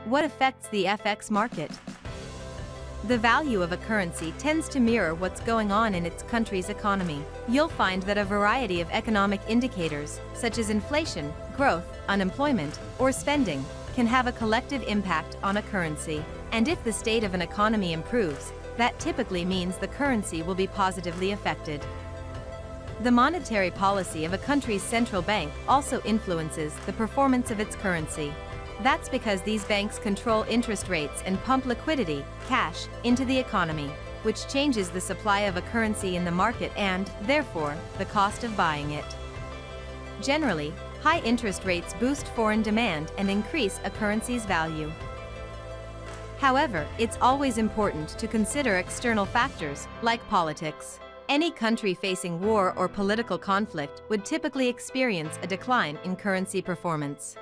What affects the FX market? The value of a currency tends to mirror what's going on in its country's economy. You'll find that a variety of economic indicators, such as inflation, growth, unemployment, or spending, can have a collective impact on a currency. And if the state of an economy improves, that typically means the currency will be positively affected. The monetary policy of a country's central bank also influences the performance of its currency. That's because these banks control interest rates and pump liquidity, cash, into the economy, which changes the supply of a currency in the market and, therefore, the cost of buying it. Generally, high interest rates boost foreign demand and increase a currency's value. However, it's always important to consider external factors, like politics. Any country facing war or political conflict would typically experience a decline in currency performance.